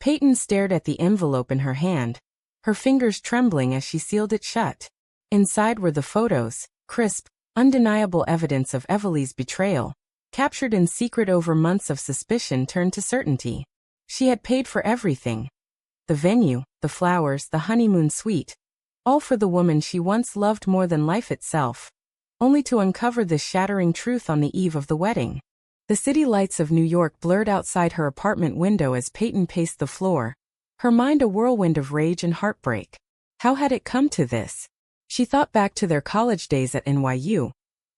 Peyton stared at the envelope in her hand, her fingers trembling as she sealed it shut. Inside were the photos, crisp, undeniable evidence of Everly's betrayal, captured in secret over months of suspicion turned to certainty. She had paid for everything. The venue, the flowers, the honeymoon suite, all for the woman she once loved more than life itself, only to uncover this shattering truth on the eve of the wedding. The city lights of New York blurred outside her apartment window as Peyton paced the floor, her mind a whirlwind of rage and heartbreak. How had it come to this? She thought back to their college days at NYU,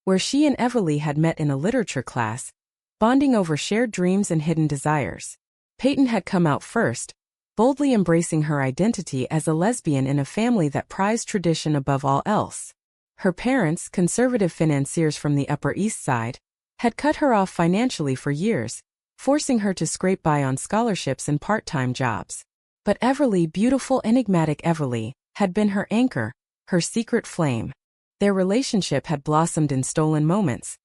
where she and Everly had met in a literature class, bonding over shared dreams and hidden desires. Peyton had come out first, boldly embracing her identity as a lesbian in a family that prized tradition above all else. Her parents, conservative financiers from the Upper East Side, had cut her off financially for years, forcing her to scrape by on scholarships and part-time jobs. But Everly, beautiful, enigmatic Everly, had been her anchor, her secret flame. Their relationship had blossomed in stolen moments.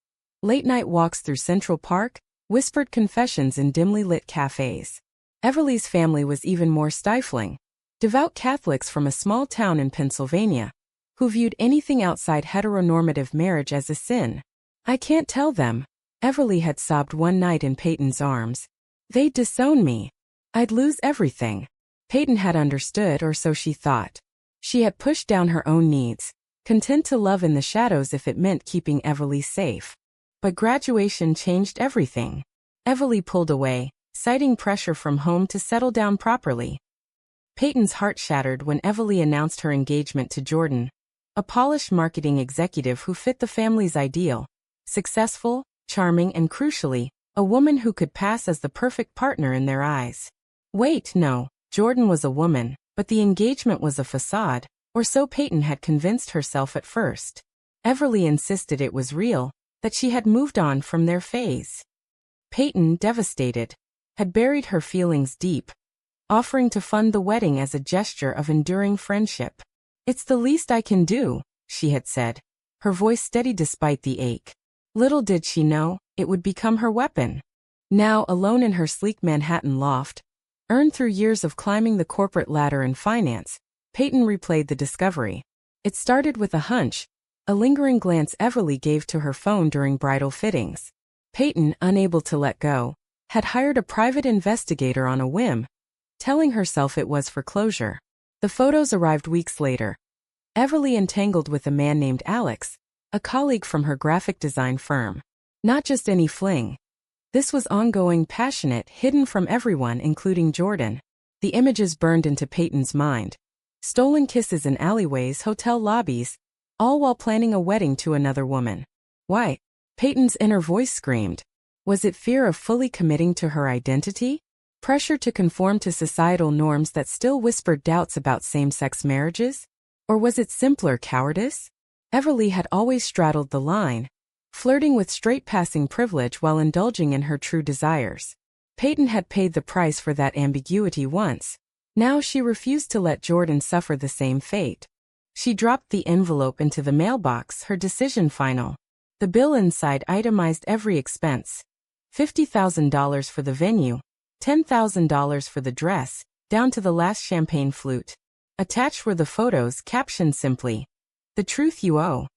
Late-night walks through Central Park, whispered confessions in dimly lit cafes. Everly's family was even more stifling. Devout Catholics from a small town in Pennsylvania, who viewed anything outside heteronormative marriage as a sin. "I can't tell them," Everly had sobbed one night in Peyton's arms. "They'd disown me. I'd lose everything." Peyton had understood, or so she thought. She had pushed down her own needs, content to love in the shadows if it meant keeping Everly safe. But graduation changed everything. Everly pulled away, citing pressure from home to settle down properly. Peyton's heart shattered when Everly announced her engagement to Jordan, a polished marketing executive who fit the family's ideal. Successful, charming, and crucially, a woman who could pass as the perfect partner in their eyes. Wait, no, Jordan was a woman, but the engagement was a facade, or so Peyton had convinced herself at first. Everly insisted it was real, that she had moved on from their phase. Peyton, devastated, had buried her feelings deep, offering to fund the wedding as a gesture of enduring friendship. "It's the least I can do," she had said, her voice steady despite the ache. Little did she know, it would become her weapon. Now, alone in her sleek Manhattan loft, earned through years of climbing the corporate ladder in finance, Peyton replayed the discovery. It started with a hunch, a lingering glance Everly gave to her phone during bridal fittings. Peyton, unable to let go, had hired a private investigator on a whim, telling herself it was for closure. The photos arrived weeks later. Everly entangled with a man named Alex, a colleague from her graphic design firm. Not just any fling. This was ongoing, passionate, hidden from everyone, including Jordan. The images burned into Peyton's mind. Stolen kisses in alleyways, hotel lobbies, all while planning a wedding to another woman. Why? Peyton's inner voice screamed. Was it fear of fully committing to her identity? Pressure to conform to societal norms that still whispered doubts about same-sex marriages? Or was it simpler cowardice? Everly had always straddled the line, flirting with straight-passing privilege while indulging in her true desires. Peyton had paid the price for that ambiguity once. Now she refused to let Jordan suffer the same fate. She dropped the envelope into the mailbox, her decision final. The bill inside itemized every expense. $50,000 for the venue, $10,000 for the dress, down to the last champagne flute. Attached were the photos, captioned simply, "The truth you owe."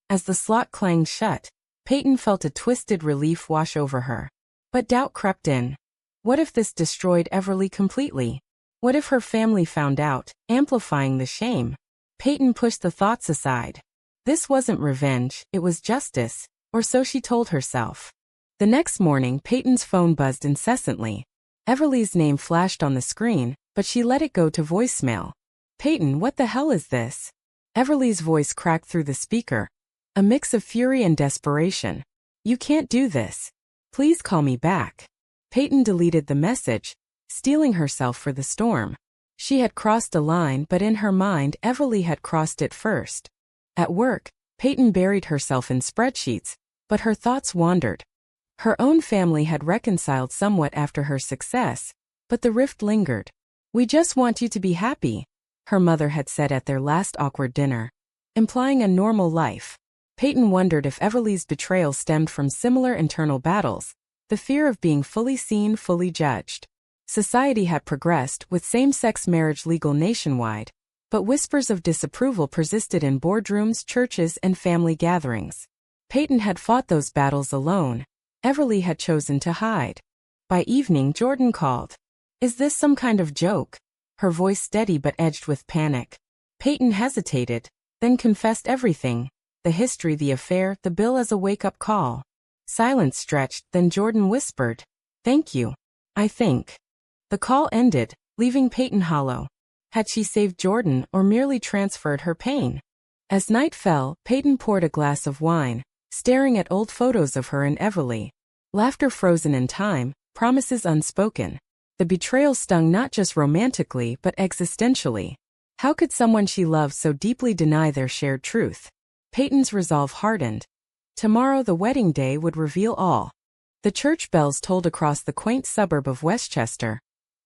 As the slot clanged shut, Peyton felt a twisted relief wash over her. But doubt crept in. What if this destroyed Everly completely? What if her family found out, amplifying the shame? Peyton pushed the thoughts aside. This wasn't revenge, it was justice, or so she told herself. The next morning, Peyton's phone buzzed incessantly. Everly's name flashed on the screen, but she let it go to voicemail. "Peyton, what the hell is this?" Everly's voice cracked through the speaker, a mix of fury and desperation. "You can't do this. Please call me back." Peyton deleted the message, steeling herself for the storm. She had crossed a line, but in her mind, Everly had crossed it first. At work, Peyton buried herself in spreadsheets, but her thoughts wandered. Her own family had reconciled somewhat after her success, but the rift lingered. "We just want you to be happy," her mother had said at their last awkward dinner, implying a normal life. Peyton wondered if Everly's betrayal stemmed from similar internal battles, the fear of being fully seen, fully judged. Society had progressed, with same-sex marriage legal nationwide, but whispers of disapproval persisted in boardrooms, churches, and family gatherings. Peyton had fought those battles alone. Everly had chosen to hide. By evening, Jordan called. "Is this some kind of joke?" Her voice steady but edged with panic. Peyton hesitated, then confessed everything. The history, the affair, the bill as a wake-up call. Silence stretched, then Jordan whispered, "Thank you. I think." The call ended, leaving Peyton hollow. Had she saved Jordan or merely transferred her pain? As night fell, Peyton poured a glass of wine, staring at old photos of her and Everly. Laughter frozen in time, promises unspoken. The betrayal stung not just romantically but existentially. How could someone she loved so deeply deny their shared truth? Peyton's resolve hardened. Tomorrow, the wedding day, would reveal all. The church bells tolled across the quaint suburb of Westchester,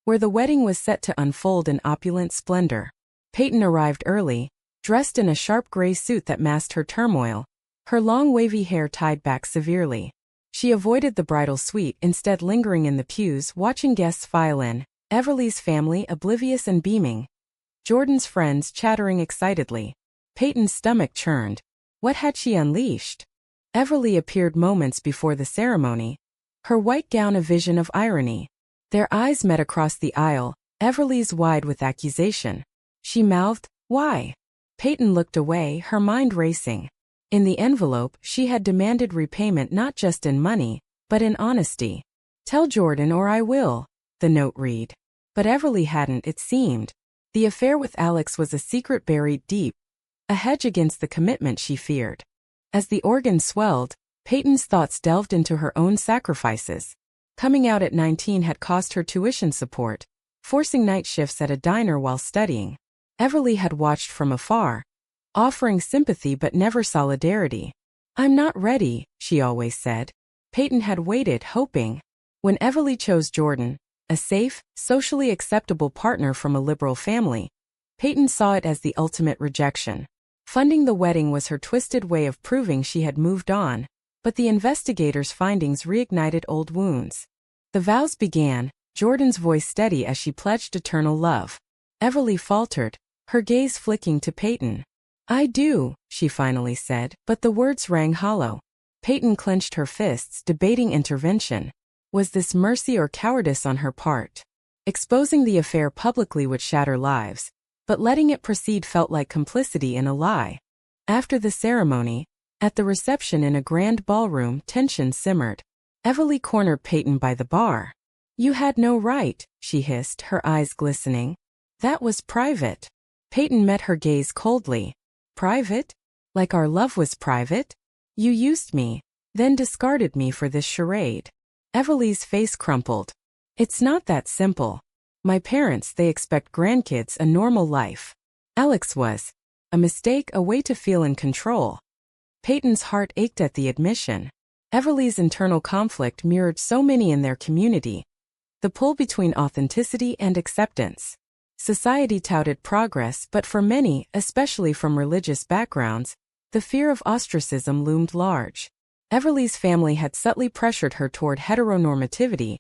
where the wedding was set to unfold in opulent splendor. Peyton arrived early, dressed in a sharp gray suit that masked her turmoil, her long wavy hair tied back severely. She avoided the bridal suite, instead lingering in the pews watching guests file in, Everly's family oblivious and beaming, Jordan's friends chattering excitedly. Peyton's stomach churned. What had she unleashed? Everly appeared moments before the ceremony, her white gown a vision of irony. Their eyes met across the aisle, Everly's wide with accusation. She mouthed, "Why?" Peyton looked away, her mind racing. In the envelope, she had demanded repayment not just in money, but in honesty. "Tell Jordan or I will," the note read. But Everly hadn't, it seemed. The affair with Alex was a secret buried deep, a hedge against the commitment she feared. As the organ swelled, Peyton's thoughts delved into her own sacrifices. Coming out at 19 had cost her tuition support, forcing night shifts at a diner while studying. Everly had watched from afar, offering sympathy but never solidarity. "I'm not ready," she always said. Peyton had waited, hoping. When Everly chose Jordan, a safe, socially acceptable partner from a liberal family, Peyton saw it as the ultimate rejection. Funding the wedding was her twisted way of proving she had moved on, but the investigators' findings reignited old wounds. The vows began, Jordan's voice steady as she pledged eternal love. Everly faltered, her gaze flicking to Peyton. "I do," she finally said, but the words rang hollow. Peyton clenched her fists, debating intervention. Was this mercy or cowardice on her part? Exposing the affair publicly would shatter lives, but letting it proceed felt like complicity in a lie. After the ceremony, at the reception in a grand ballroom, tension simmered. Everly cornered Peyton by the bar. "You had no right," she hissed, her eyes glistening. "That was private." Peyton met her gaze coldly. "Private? Like our love was private? You used me, then discarded me for this charade." Everly's face crumpled. "It's not that simple. My parents, they expect grandkids, a normal life. Alex was a mistake, a way to feel in control." Peyton's heart ached at the admission. Everly's internal conflict mirrored so many in their community. The pull between authenticity and acceptance. Society touted progress, but for many, especially from religious backgrounds, the fear of ostracism loomed large. Everly's family had subtly pressured her toward heteronormativity,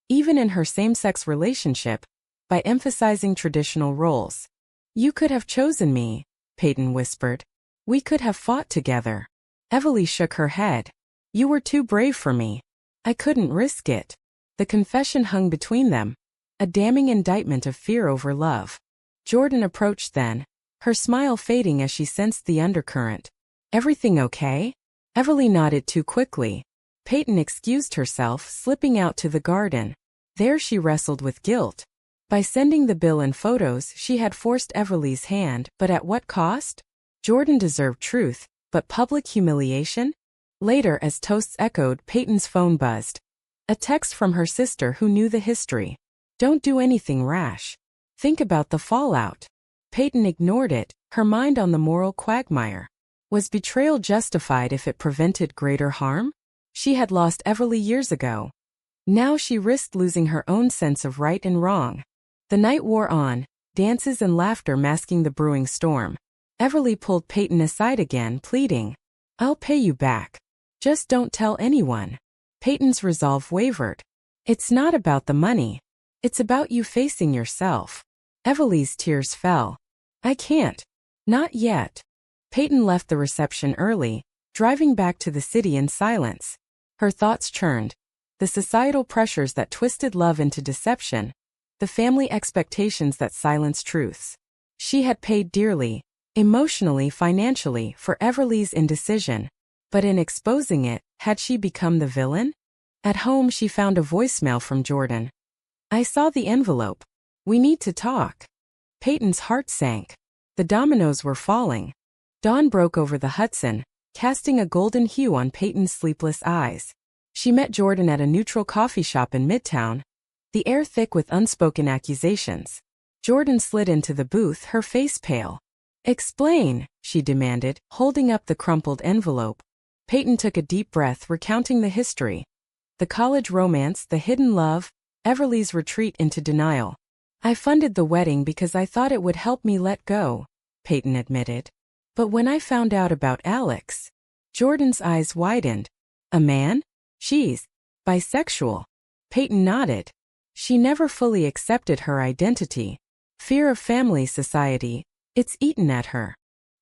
even in her same-sex relationship, by emphasizing traditional roles. "You could have chosen me," Peyton whispered. "We could have fought together." Everly shook her head. "You were too brave for me. I couldn't risk it." The confession hung between them, a damning indictment of fear over love. Jordan approached then, her smile fading as she sensed the undercurrent. "Everything okay?" Everly nodded too quickly. Peyton excused herself, slipping out to the garden. There she wrestled with guilt. By sending the bill and photos, she had forced Everly's hand, but at what cost? Jordan deserved truth, but public humiliation? Later, as toasts echoed, Peyton's phone buzzed. A text from her sister who knew the history. "Don't do anything rash. Think about the fallout." Peyton ignored it, her mind on the moral quagmire. Was betrayal justified if it prevented greater harm? She had lost Everly years ago. Now she risked losing her own sense of right and wrong. The night wore on, dances and laughter masking the brewing storm. Everly pulled Peyton aside again, pleading, "I'll pay you back. Just don't tell anyone." Peyton's resolve wavered. "It's not about the money. It's about you facing yourself. Everly's tears fell. I can't. Not yet. Peyton left the reception early, driving back to the city in silence. Her thoughts churned. The societal pressures that twisted love into deception. The family expectations that silenced truths. She had paid dearly, emotionally, financially, for Everly's indecision. But in exposing it, had she become the villain? At home she found a voicemail from Jordan. I saw the envelope. We need to talk. Peyton's heart sank. The dominoes were falling. Dawn broke over the Hudson, casting a golden hue on Peyton's sleepless eyes. She met Jordan at a neutral coffee shop in Midtown, the air thick with unspoken accusations. Jordan slid into the booth, her face pale. Explain, she demanded, holding up the crumpled envelope. Peyton took a deep breath, recounting the history. The college romance, the hidden love, Everly's retreat into denial. I funded the wedding because I thought it would help me let go, Peyton admitted. But when I found out about Alex, Jordan's eyes widened. A man? She's bisexual. Peyton nodded. She never fully accepted her identity. Fear of family, society, it's eaten at her.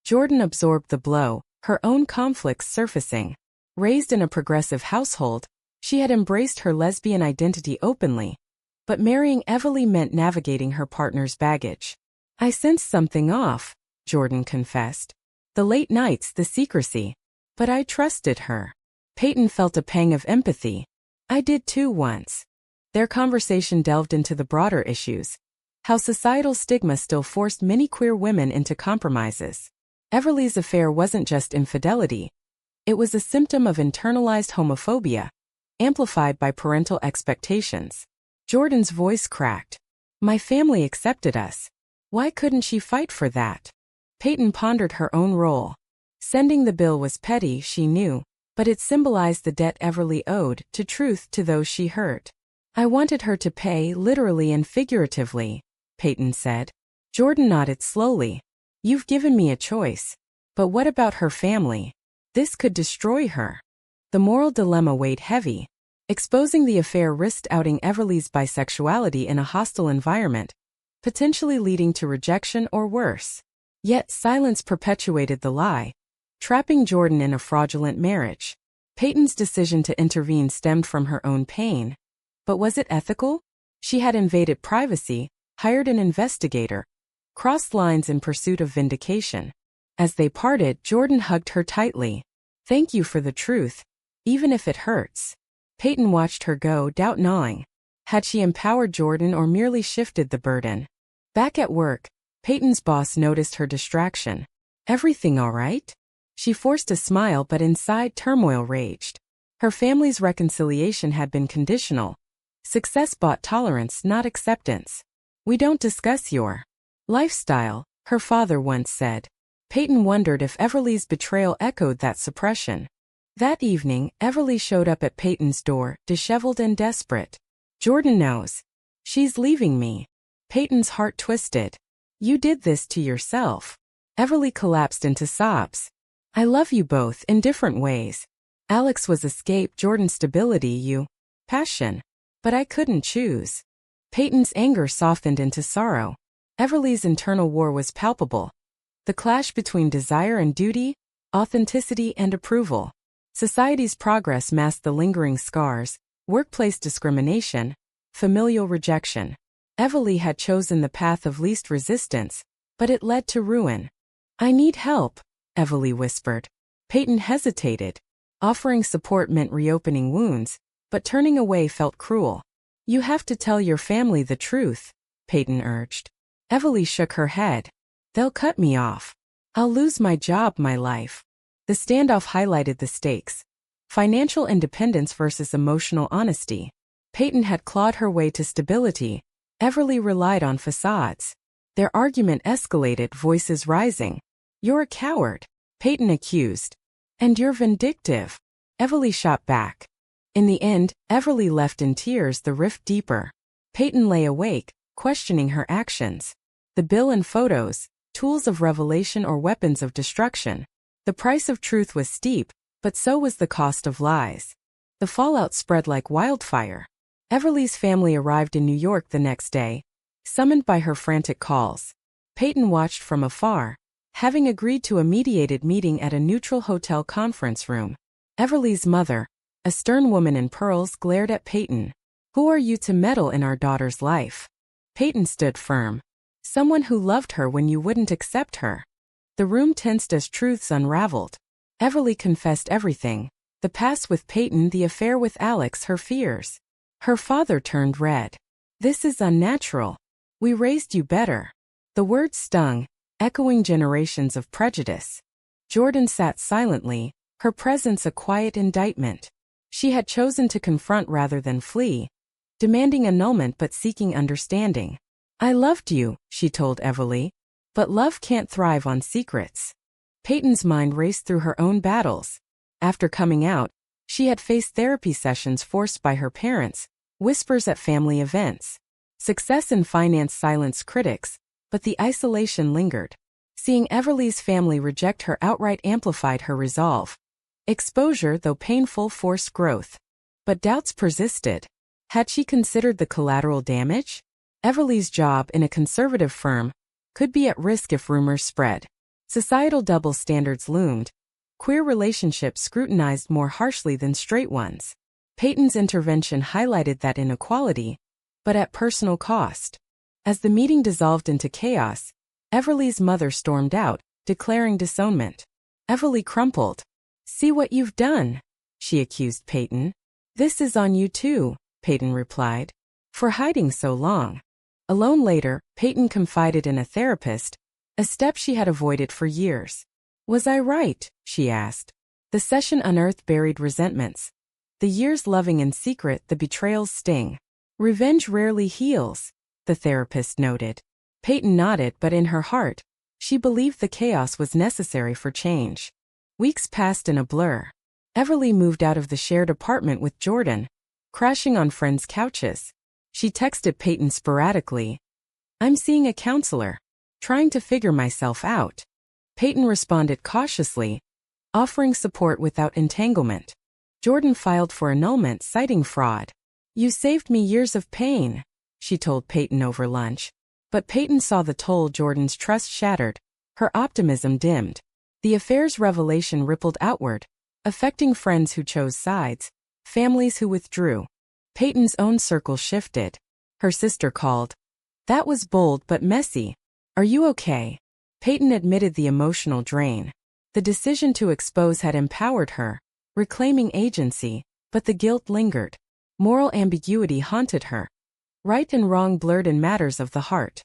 Jordan absorbed the blow, her own conflicts surfacing. Raised in a progressive household, she had embraced her lesbian identity openly. But marrying Everly meant navigating her partner's baggage. I sensed something off, Jordan confessed. The late nights, the secrecy. But I trusted her. Peyton felt a pang of empathy. I did too once. Their conversation delved into the broader issues. How societal stigma still forced many queer women into compromises. Everly's affair wasn't just infidelity. It was a symptom of internalized homophobia, amplified by parental expectations. Jordan's voice cracked. My family accepted us. Why couldn't she fight for that? Peyton pondered her own role. Sending the bill was petty, she knew, but it symbolized the debt Everly owed to truth to those she hurt. I wanted her to pay, literally and figuratively, Peyton said. Jordan nodded slowly. You've given me a choice. But what about her family? This could destroy her. The moral dilemma weighed heavy. Exposing the affair risked outing Everly's bisexuality in a hostile environment, potentially leading to rejection or worse. Yet silence perpetuated the lie, trapping Jordan in a fraudulent marriage. Peyton's decision to intervene stemmed from her own pain. But was it ethical? She had invaded privacy, hired an investigator, crossed lines in pursuit of vindication. As they parted, Jordan hugged her tightly. Thank you for the truth, even if it hurts. Peyton watched her go, doubt gnawing. Had she empowered Jordan or merely shifted the burden? Back at work, Peyton's boss noticed her distraction. Everything all right? She forced a smile, but inside turmoil raged. Her family's reconciliation had been conditional. Success bought tolerance, not acceptance. We don't discuss your lifestyle, her father once said. Peyton wondered if Everly's betrayal echoed that suppression. That evening, Everly showed up at Peyton's door, disheveled and desperate. Jordan knows. She's leaving me. Peyton's heart twisted. You did this to yourself. Everly collapsed into sobs. I love you both in different ways. Alex was escape, Jordan's stability, you passion. But I couldn't choose. Peyton's anger softened into sorrow. Everly's internal war was palpable. The clash between desire and duty, authenticity and approval. Society's progress masked the lingering scars, workplace discrimination, familial rejection. Everly had chosen the path of least resistance, but it led to ruin. I need help, Everly whispered. Peyton hesitated. Offering support meant reopening wounds, but turning away felt cruel. You have to tell your family the truth, Peyton urged. Everly shook her head. They'll cut me off. I'll lose my job, my life. The standoff highlighted the stakes. Financial independence versus emotional honesty. Peyton had clawed her way to stability. Everly relied on facades. Their argument escalated, voices rising. You're a coward, Peyton accused. And you're vindictive. Everly shot back. In the end, Everly left in tears, the rift deeper. Peyton lay awake, questioning her actions. The bill and photos, tools of revelation or weapons of destruction. The price of truth was steep, but so was the cost of lies. The fallout spread like wildfire. Everly's family arrived in New York the next day, summoned by her frantic calls. Peyton watched from afar, having agreed to a mediated meeting at a neutral hotel conference room. Everly's mother, a stern woman in pearls, glared at Peyton. "Who are you to meddle in our daughter's life?" Peyton stood firm. "Someone who loved her when you wouldn't accept her." The room tensed as truths unraveled. Everly confessed everything: the past with Peyton, the affair with Alex, her fears. Her father turned red. "This is unnatural. We raised you better." The words stung, echoing generations of prejudice. Jordan sat silently, her presence a quiet indictment. She had chosen to confront rather than flee, demanding annulment but seeking understanding. "I loved you," she told Everly, "but love can't thrive on secrets." Peyton's mind raced through her own battles. After coming out, she had faced therapy sessions forced by her parents, whispers at family events. Success in finance silenced critics, but the isolation lingered. Seeing Everly's family reject her outright amplified her resolve. Exposure, though painful, forced growth. But doubts persisted. Had she considered the collateral damage? Everly's job in a conservative firm could be at risk if rumors spread. Societal double standards loomed. Queer relationships scrutinized more harshly than straight ones. Peyton's intervention highlighted that inequality, but at personal cost. As the meeting dissolved into chaos, Everly's mother stormed out, declaring disownment. Everly crumpled. "See what you've done," she accused Peyton. "This is on you too," Peyton replied, "for hiding so long." Alone later, Peyton confided in a therapist, a step she had avoided for years. "Was I right?" she asked. The session unearthed buried resentments. The years loving in secret, the betrayal's sting. "Revenge rarely heals," the therapist noted. Peyton nodded, but in her heart, she believed the chaos was necessary for change. Weeks passed in a blur. Everly moved out of the shared apartment with Jordan, crashing on friends' couches. She texted Peyton sporadically. "I'm seeing a counselor, trying to figure myself out." Peyton responded cautiously, offering support without entanglement. Jordan filed for annulment, citing fraud. "You saved me years of pain," she told Peyton over lunch. But Peyton saw the toll. Jordan's trust shattered, her optimism dimmed. The affair's revelation rippled outward, affecting friends who chose sides, families who withdrew. Peyton's own circle shifted. Her sister called. "That was bold but messy. Are you okay?" Peyton admitted the emotional drain. The decision to expose had empowered her, reclaiming agency, but the guilt lingered. Moral ambiguity haunted her. Right and wrong blurred in matters of the heart.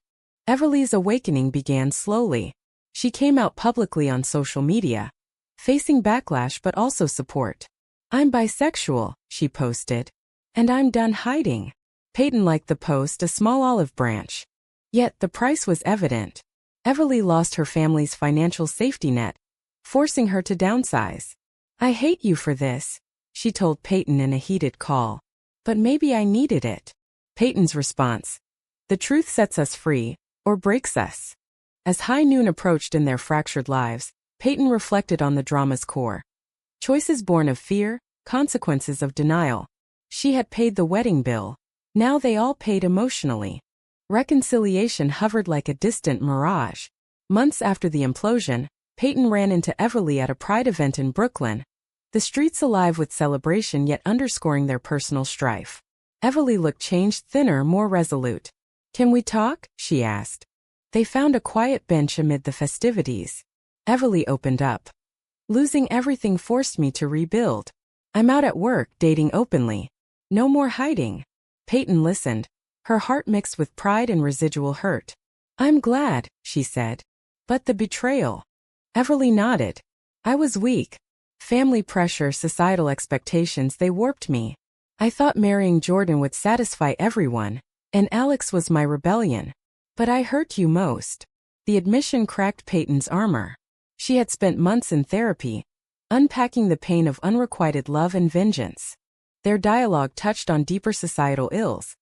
Everly's awakening began slowly. She came out publicly on social media, facing backlash but also support. "I'm bisexual," she posted. "And I'm done hiding." Peyton liked the post, a small olive branch. Yet the price was evident. Everly lost her family's financial safety net, forcing her to downsize. "I hate you for this," she told Peyton in a heated call. "But maybe I needed it." Peyton's response: "The truth sets us free, or breaks us." As high noon approached in their fractured lives, Peyton reflected on the drama's core. Choices born of fear, consequences of denial. She had paid the wedding bill. Now they all paid emotionally. Reconciliation hovered like a distant mirage. Months after the implosion, Peyton ran into Everly at a pride event in Brooklyn, the streets alive with celebration yet underscoring their personal strife. Everly looked changed, thinner, more resolute. "Can we talk?" she asked. They found a quiet bench amid the festivities. Everly opened up. "Losing everything forced me to rebuild. I'm out at work, dating openly. No more hiding." Peyton listened, her heart mixed with pride and residual hurt. "I'm glad," she said. "But the betrayal?" Everly nodded. "I was weak. Family pressure, societal expectations, they warped me. I thought marrying Jordan would satisfy everyone, and Alex was my rebellion. But I hurt you most." The admission cracked Peyton's armor. She had spent months in therapy, unpacking the pain of unrequited love and vengeance. Their dialogue touched on deeper societal ills,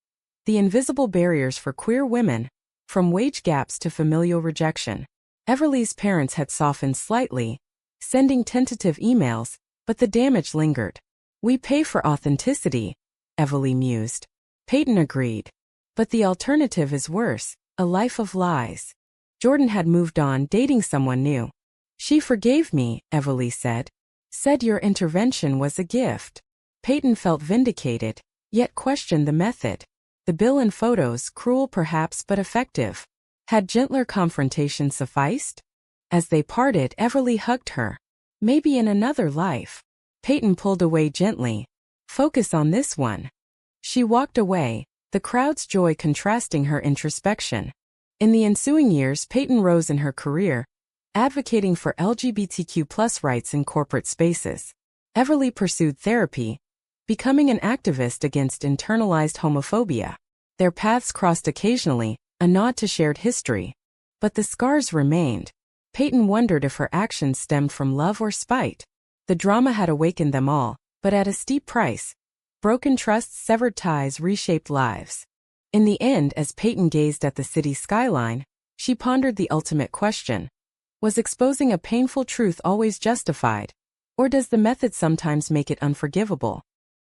the invisible barriers for queer women, from wage gaps to familial rejection. Everly's parents had softened slightly, sending tentative emails, but the damage lingered. "We pay for authenticity," Everly mused. Peyton agreed. But the alternative is worse, a life of lies. Jordan had moved on, dating someone new. She forgave me, Everly said. Said your intervention was a gift. Peyton felt vindicated, yet questioned the method. The bill and photos, cruel perhaps but effective. Had gentler confrontation sufficed? As they parted, Everly hugged her. Maybe in another life. Peyton pulled away gently. Focus on this one. She walked away, the crowd's joy contrasting her introspection. In the ensuing years, Peyton rose in her career, advocating for LGBTQ+ rights in corporate spaces. Everly pursued therapy, becoming an activist against internalized homophobia. Their paths crossed occasionally, a nod to shared history. But the scars remained. Peyton wondered if her actions stemmed from love or spite. The drama had awakened them all, but at a steep price. Broken trusts, severed ties, reshaped lives. In the end, as Peyton gazed at the city skyline, she pondered the ultimate question. Was exposing a painful truth always justified? Or does the method sometimes make it unforgivable?